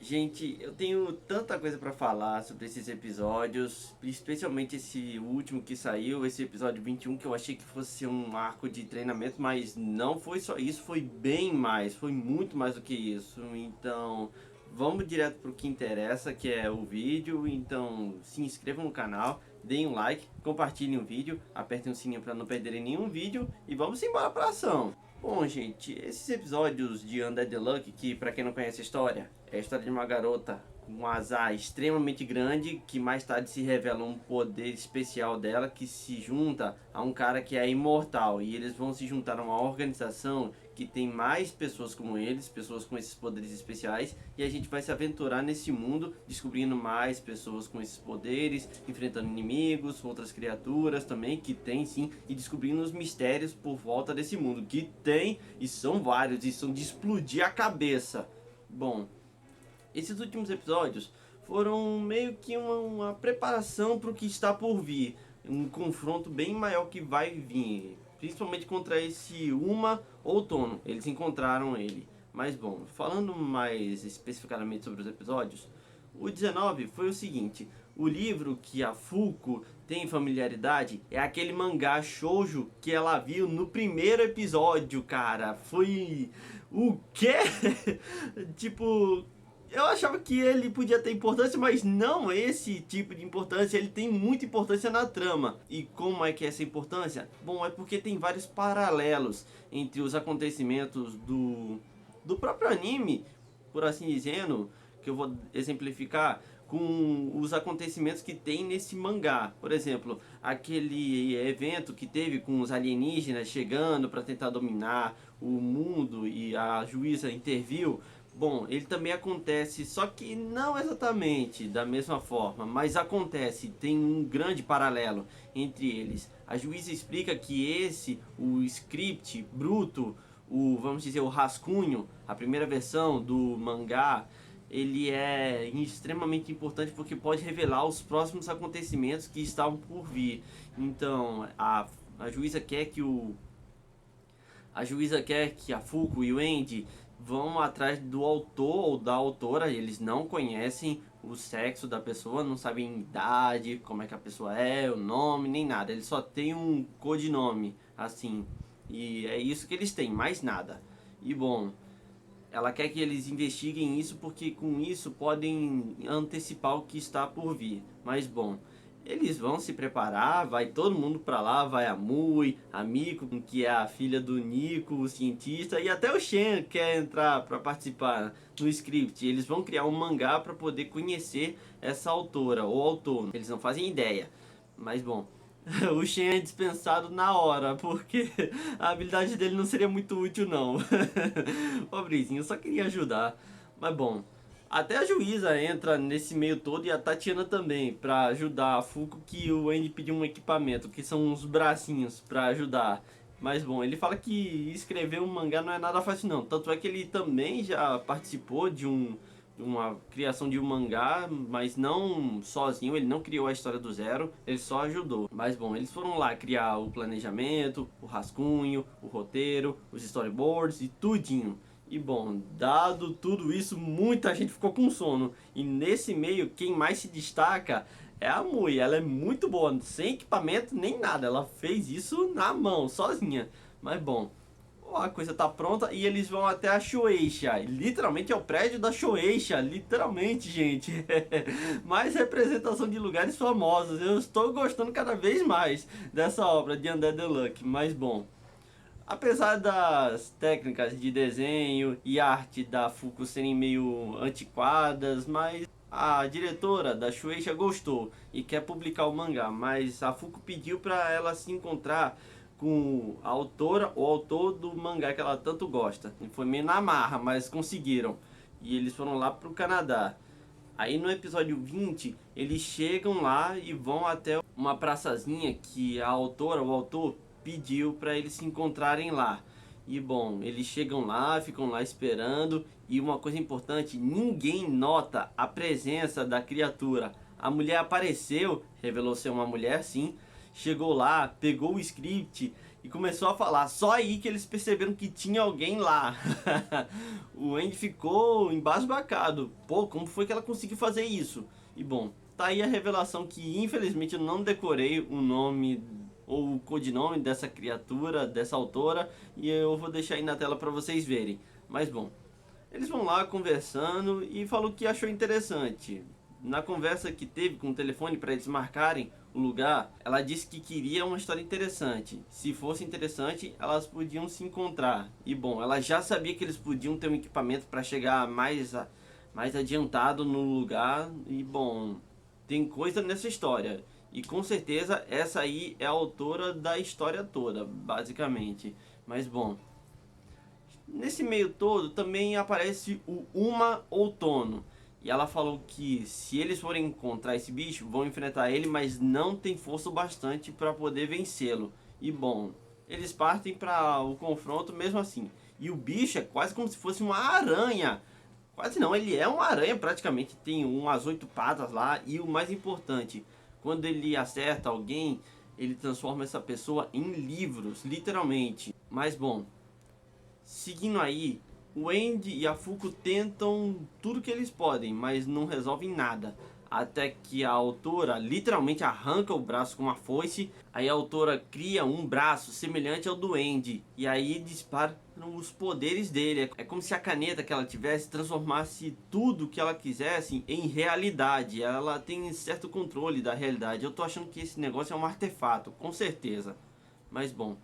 Gente, eu tenho tanta coisa pra falar sobre esses episódios, especialmente esse último que saiu, esse episódio 21, que eu achei que fosse ser um arco de treinamento, mas não foi só isso, foi bem mais, foi muito mais do que isso. Então, vamos direto pro que interessa, que é o vídeo. Então, se inscrevam no canal, deem um like, compartilhem o vídeo, apertem o sininho para não perderem nenhum vídeo e vamos embora pra ação. Bom, gente, esses episódios de Undead Luck, que pra quem não conhece a história, é a história de uma garota com um azar extremamente grande, que mais tarde se revela um poder especial dela, que se junta a um cara que é imortal, e eles vão se juntar a uma organização que tem mais pessoas como eles, pessoas com esses poderes especiais, e a gente vai se aventurar nesse mundo, descobrindo mais pessoas com esses poderes, enfrentando inimigos, outras criaturas também, que tem sim, e descobrindo os mistérios por volta desse mundo, que tem, e são vários, e são de explodir a cabeça. Bom, esses últimos episódios foram meio que uma preparação para o que está por vir. Um confronto bem maior que vai vir. Principalmente contra esse Uma Outono. Eles encontraram ele. Mas bom, falando mais especificamente sobre os episódios, o 19 foi o seguinte: o livro que a Fuko tem familiaridade é aquele mangá shoujo que ela viu no primeiro episódio, cara. Foi o quê? Tipo, eu achava que ele podia ter importância, mas não esse tipo de importância. Ele tem muita importância na trama. E como é que é essa importância? Bom, é porque tem vários paralelos entre os acontecimentos do próprio anime, por assim dizendo, que eu vou exemplificar, com os acontecimentos que tem nesse mangá. Por exemplo, aquele evento que teve com os alienígenas chegando para tentar dominar o mundo e a juíza interviu. Bom, ele também acontece, só que não exatamente da mesma forma, mas acontece, tem um grande paralelo entre eles. A juíza explica que o script bruto, vamos dizer, o rascunho, a primeira versão do mangá, ele é extremamente importante porque pode revelar os próximos acontecimentos que estavam por vir. Então, a juíza quer que a Fuko e o Andy vão atrás do autor ou da autora. Eles não conhecem o sexo da pessoa, não sabem idade, como é que a pessoa é, o nome, nem nada. Eles só têm um codinome, assim. E é isso que eles têm, mais nada. E bom, ela quer que eles investiguem isso porque com isso podem antecipar o que está por vir. Mas bom, eles vão se preparar, vai todo mundo pra lá, vai a Mui, a Miko, que é a filha do Nico, o cientista, e até o Shen quer entrar pra participar no script. Eles vão criar um mangá pra poder conhecer essa autora ou autor. Eles não fazem ideia, mas bom. O Shen é dispensado na hora, porque a habilidade dele não seria muito útil não. Pobrezinho, eu só queria ajudar. Mas bom, até a juíza entra nesse meio todo e a Tatiana também, pra ajudar a Fuko, que o Andy pediu um equipamento, que são uns bracinhos pra ajudar. Mas bom, ele fala que escrever um mangá não é nada fácil não. Tanto é que ele também já participou de uma criação de um mangá, mas não sozinho. Ele não criou a história do zero, ele só ajudou. Mas bom, eles foram lá criar o planejamento, o rascunho, o roteiro, os storyboards e tudinho. E bom, dado tudo isso, muita gente ficou com sono. E nesse meio, quem mais se destaca é a Mui. Ela é muito boa, sem equipamento nem nada. Ela fez isso na mão, sozinha. Mas bom, a coisa tá pronta e eles vão até a Shueisha. Literalmente é o prédio da Shueisha. Literalmente, gente. Mais representação de lugares famosos. Eu estou gostando cada vez mais dessa obra de Undead Luck. Mas bom, apesar das técnicas de desenho e arte da Fuko serem meio antiquadas, mas a diretora da Shueisha gostou e quer publicar o mangá, mas a Fuko pediu para ela se encontrar com a autora ou autor do mangá que ela tanto gosta. E foi meio na marra, mas conseguiram. E eles foram lá pro Canadá. Aí no episódio 20, eles chegam lá e vão até uma praçazinha que a autora, o autor, pediu para eles se encontrarem lá. E bom, eles chegam lá, ficam lá esperando. E uma coisa importante, ninguém nota a presença da criatura. A mulher apareceu, revelou ser uma mulher sim. Chegou lá, pegou o script e começou a falar. Só aí que eles perceberam que tinha alguém lá. O Andy ficou embasbacado. Pô, como foi que ela conseguiu fazer isso? E bom, tá aí a revelação que infelizmente eu não decorei o nome ou o codinome dessa criatura, dessa autora, e eu vou deixar aí na tela para vocês verem. Mas bom, eles vão lá conversando e falou que achou interessante. Na conversa que teve com o telefone para eles marcarem o lugar, ela disse que queria uma história interessante. Se fosse interessante, elas podiam se encontrar. E bom, ela já sabia que eles podiam ter um equipamento para chegar mais adiantado no lugar. E bom, tem coisa nessa história. E com certeza essa aí é a autora da história toda, basicamente. Mas bom, nesse meio todo também aparece o Uma Outono. E ela falou que se eles forem encontrar esse bicho, vão enfrentar ele, mas não tem força o bastante para poder vencê-lo. E bom, eles partem para o confronto mesmo assim. E o bicho é quase como se fosse uma aranha. Quase não, ele é uma aranha praticamente. Tem umas 8 patas lá. E o mais importante, quando ele acerta alguém, ele transforma essa pessoa em livros, literalmente. Mas bom, seguindo aí, o Andy e a Fuko tentam tudo que eles podem, mas não resolvem nada. Até que a autora literalmente arranca o braço com uma foice. Aí a autora cria um braço semelhante ao do Andy. E aí disparam os poderes dele. É como se a caneta que ela tivesse transformasse tudo que ela quisesse em realidade. Ela tem certo controle da realidade. Eu tô achando que esse negócio é um artefato, com certeza. Mas bom,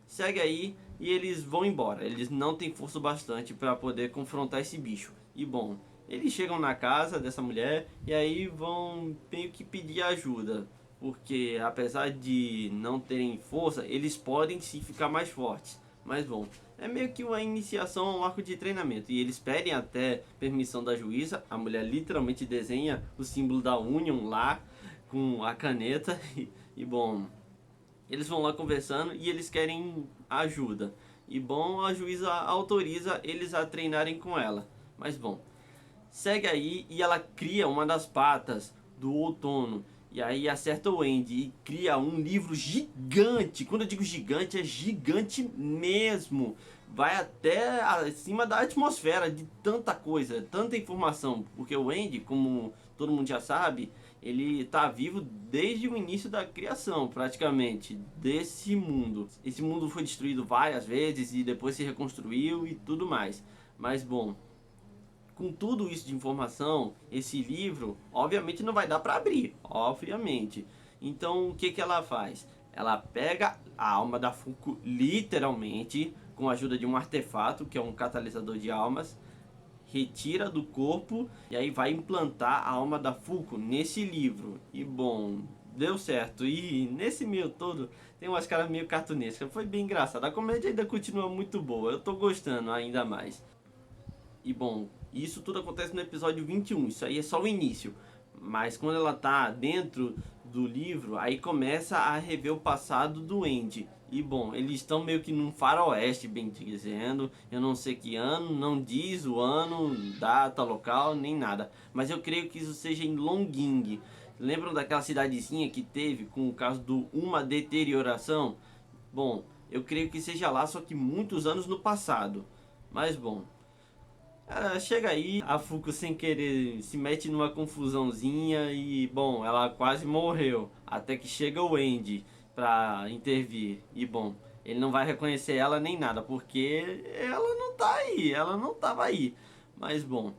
segue aí e eles vão embora. Eles não têm força bastante para poder confrontar esse bicho. E bom, eles chegam na casa dessa mulher e aí vão meio que pedir ajuda. Porque apesar de não terem força, eles podem sim ficar mais fortes. Mas bom, é meio que uma iniciação a um arco de treinamento. E eles pedem até permissão da juíza. A mulher literalmente desenha o símbolo da Union lá com a caneta. E bom, eles vão lá conversando e eles querem ajuda. E bom, a juíza autoriza eles a treinarem com ela. Mas bom, segue aí e ela cria uma das patas do outono. E aí acerta o Andy e cria um livro gigante. Quando eu digo gigante, é gigante mesmo. Vai até acima da atmosfera de tanta coisa, tanta informação. Porque o Andy, como todo mundo já sabe, ele está vivo desde o início da criação, praticamente, desse mundo. Esse mundo foi destruído várias vezes e depois se reconstruiu e tudo mais. Mas bom, com tudo isso de informação, esse livro obviamente não vai dar para abrir, obviamente. Então o que que ela faz? Ela pega a alma da Fuko literalmente, com a ajuda de um artefato que é um catalisador de almas, retira do corpo e aí vai implantar a alma da Fuko nesse livro. E bom, deu certo. E nesse meio todo tem umas caras meio cartunescas. Foi bem engraçado. A comédia ainda continua muito boa. Eu tô gostando ainda mais. E bom, isso tudo acontece no episódio 21. Isso aí é só o início. Mas quando ela tá dentro do livro, aí começa a rever o passado do Andy. E bom, eles estão meio que num faroeste, bem dizendo. Eu não sei que ano, não diz o ano, data, local, nem nada. Mas eu creio que isso seja em Longing. Lembram daquela cidadezinha que teve com o caso do Uma Deterioração? Bom, eu creio que seja lá, só que muitos anos no passado. Mas bom, chega aí, a Fuko sem querer se mete numa confusãozinha e bom, ela quase morreu. Até que chega o Andy pra intervir. E bom, ele não vai reconhecer ela nem nada, porque ela não tá aí, ela não tava aí. Mas bom,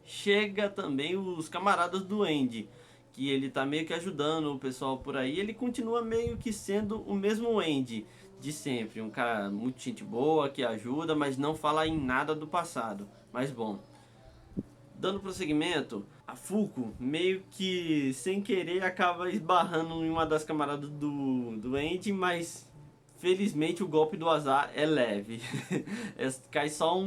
chega também os camaradas do Andy, que ele tá meio que ajudando o pessoal por aí. Ele continua meio que sendo o mesmo Andy de sempre, um cara muito gente boa, que ajuda, mas não fala em nada do passado. Mas bom, dando prosseguimento, a Fuko meio que sem querer acaba esbarrando em uma das camaradas do Andy, mas felizmente o golpe do azar é leve. Cai só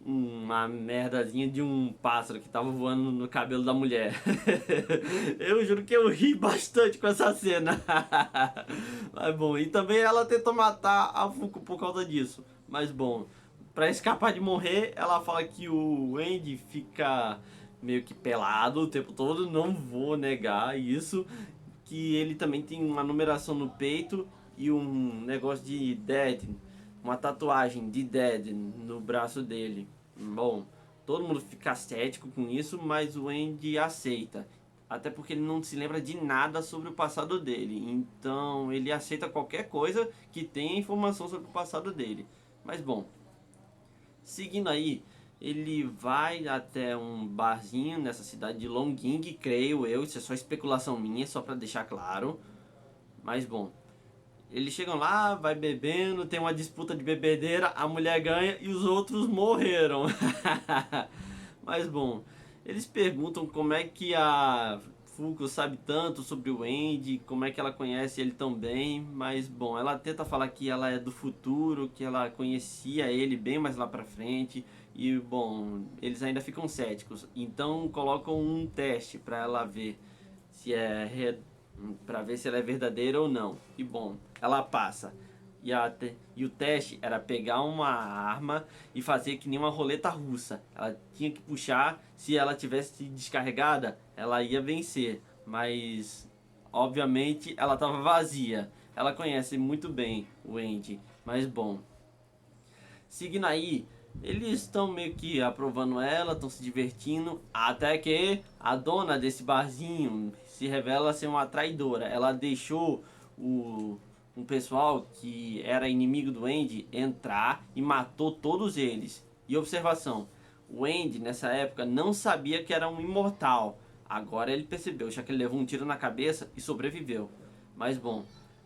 uma merdazinha de um pássaro que tava voando no cabelo da mulher. Eu juro que eu ri bastante com essa cena. Mas bom, e também ela tentou matar a Fuko por causa disso. Mas bom, pra escapar de morrer, ela fala que o Andy fica meio que pelado o tempo todo. Não vou negar isso. Que ele também tem uma numeração no peito. e um negócio de Dead, uma tatuagem de Dead no braço dele. Bom, todo mundo fica cético com isso, mas o Andy aceita. Até porque ele não se lembra de nada sobre o passado dele. Então ele aceita qualquer coisa que tenha informação sobre o passado dele. Mas bom, seguindo aí, ele vai até um barzinho nessa cidade de Longing, creio eu. Isso é só especulação minha, só pra deixar claro. Mas bom, eles chegam lá, vai bebendo, tem uma disputa de bebedeira, a mulher ganha e os outros morreram. Mas bom, eles perguntam como é que a Fuko sabe tanto sobre o Andy, como é que ela conhece ele tão bem, mas bom, ela tenta falar que ela é do futuro, que ela conhecia ele bem mais lá pra frente, e bom, eles ainda ficam céticos, então colocam um teste pra ela ver se é para ver se ela é verdadeira ou não. E bom, ela passa. E o teste era pegar uma arma e fazer que nem uma roleta russa. Ela tinha que puxar, se ela tivesse descarregada, ela ia vencer. Mas, obviamente, ela estava vazia. Ela conhece muito bem o Andy. Mas bom, seguindo aí, eles estão meio que aprovando ela, estão se divertindo, até que a dona desse barzinho se revela ser uma traidora. Ela deixou um pessoal que era inimigo do Andy entrar e matou todos eles. E observação, o Andy nessa época não sabia que era um imortal. Agora ele percebeu, já que ele levou um tiro na cabeça e sobreviveu. Mas bom,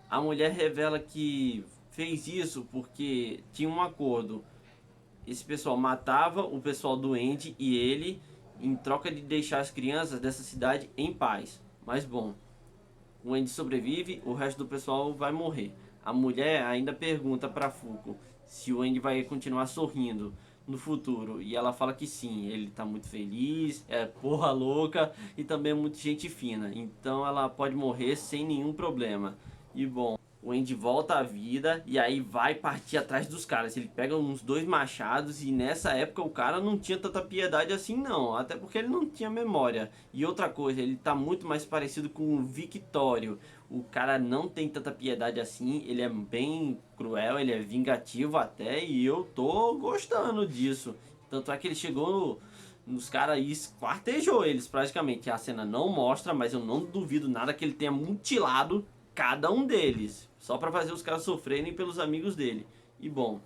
a mulher revela que fez isso porque tinha um acordo. Esse pessoal matava o pessoal doente e ele, em troca de deixar as crianças dessa cidade em paz. Mas bom, o Andy sobrevive, o resto do pessoal vai morrer. A mulher ainda pergunta para Fuko se o Andy vai continuar sorrindo no futuro. E ela fala que sim, ele tá muito feliz, é porra louca e também é muito gente fina. Então ela pode morrer sem nenhum problema. E bom, o Andy volta à vida e aí vai partir atrás dos caras. Ele pega uns dois machados e nessa época o cara não tinha tanta piedade assim não. Até porque ele não tinha memória. E outra coisa, ele tá muito mais parecido com o Victório. O cara não tem tanta piedade assim. Ele é bem cruel, ele é vingativo até. E eu tô gostando disso. Tanto é que ele chegou nos caras e esquartejou eles praticamente. A cena não mostra, mas eu não duvido nada que ele tenha mutilado cada um deles, só para fazer os caras sofrerem pelos amigos dele. E bom,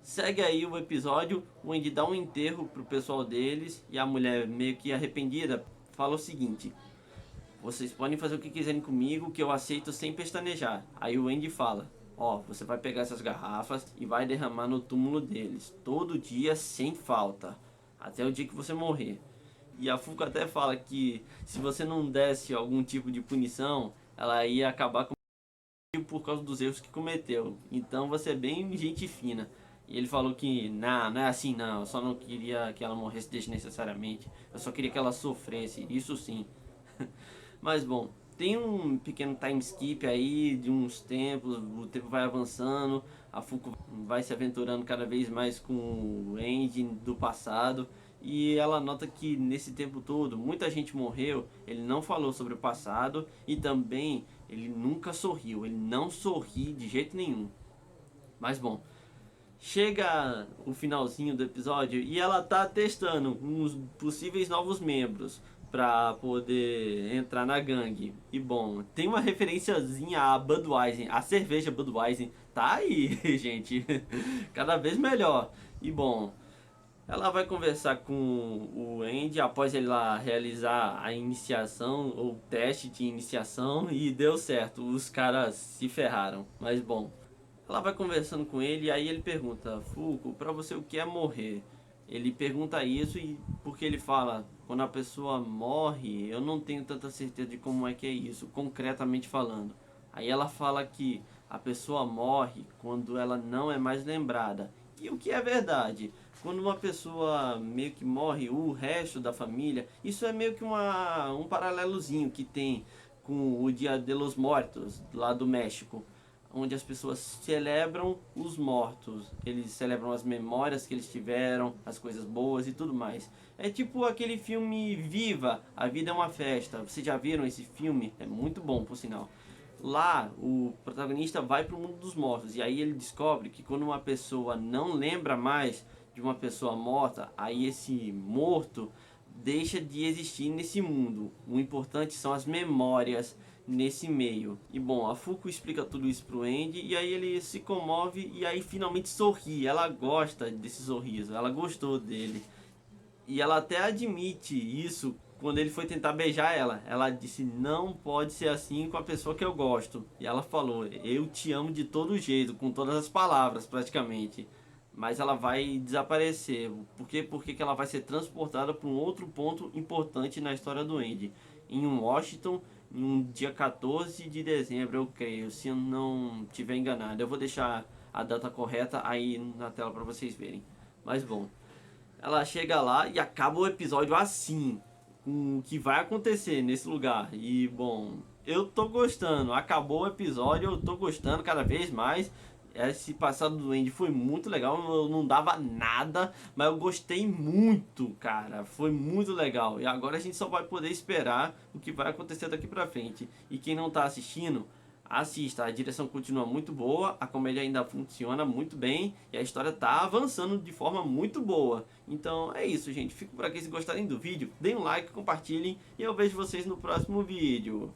segue aí o episódio, o Andy dá um enterro pro pessoal deles e a mulher meio que arrependida fala o seguinte: vocês podem fazer o que quiserem comigo, que eu aceito sem pestanejar. Aí o Andy fala: ó, você vai pegar essas garrafas e vai derramar no túmulo deles, todo dia sem falta, até o dia que você morrer. E a Fuka até fala que se você não desse algum tipo de punição, ela ia acabar com por causa dos erros que cometeu. Então você é bem gente fina. E ele falou que não é assim não, eu só não queria que ela morresse desnecessariamente. Eu só queria que ela sofresse, isso sim. Mas bom, tem um pequeno time skip aí de uns tempos, o tempo vai avançando, a Fuko vai se aventurando cada vez mais com o Andy do passado. E ela nota que nesse tempo todo muita gente morreu, ele não falou sobre o passado e também ele nunca sorriu, ele não sorri de jeito nenhum. Mas bom, chega o finalzinho do episódio e ela tá testando uns possíveis novos membros pra poder entrar na gangue. E bom, tem uma referenciazinha a Budweiser, a cerveja Budweiser tá aí, gente, cada vez melhor. E bom, ela vai conversar com o Andy após ele lá realizar a iniciação, ou teste de iniciação, e deu certo, os caras se ferraram, mas bom. Ela vai conversando com ele e aí ele pergunta: Fuko, pra você o que é morrer? Ele pergunta isso e porque ele fala: quando a pessoa morre, eu não tenho tanta certeza de como é que é isso, concretamente falando. Aí ela fala que a pessoa morre quando ela não é mais lembrada. E o que é verdade? Quando uma pessoa meio que morre, o resto da família, isso é meio que um paralelozinho que tem com o Dia de los Muertos, lá do México, onde as pessoas celebram os mortos. Eles celebram as memórias que eles tiveram, as coisas boas e tudo mais. É tipo aquele filme Viva, A Vida é uma Festa. Vocês já viram esse filme? É muito bom, por sinal. Lá, o protagonista vai para o mundo dos mortos e aí ele descobre que quando uma pessoa não lembra mais de uma pessoa morta, aí esse morto deixa de existir nesse mundo. O importante são as memórias nesse meio. E bom, a Fuko explica tudo isso pro Andy e aí ele se comove e aí finalmente sorri. Ela gosta desse sorriso, ela gostou dele. E ela até admite isso quando ele foi tentar beijar ela. Ela disse: não pode ser assim com a pessoa que eu gosto. E ela falou: eu te amo de todo jeito, com todas as palavras praticamente. Mas ela vai desaparecer. Porque que ela vai ser transportada para um outro ponto importante na história do Andy. Em Washington, em um dia 14 de dezembro, eu creio, se eu não tiver enganado. Eu vou deixar a data correta aí na tela para vocês verem. Mas bom, ela chega lá e acaba o episódio assim, com o que vai acontecer nesse lugar. E bom, eu tô gostando. Acabou o episódio, eu tô gostando cada vez mais. Esse passado do Andy foi muito legal. Eu não dava nada, mas eu gostei muito, cara. Foi muito legal. E agora a gente só vai poder esperar o que vai acontecer daqui pra frente. E quem não tá assistindo, assista, a direção continua muito boa, a comédia ainda funciona muito bem e a história tá avançando de forma muito boa. Então é isso, gente. Fico por aqui. Se gostarem do vídeo, deem um like, compartilhem e eu vejo vocês no próximo vídeo.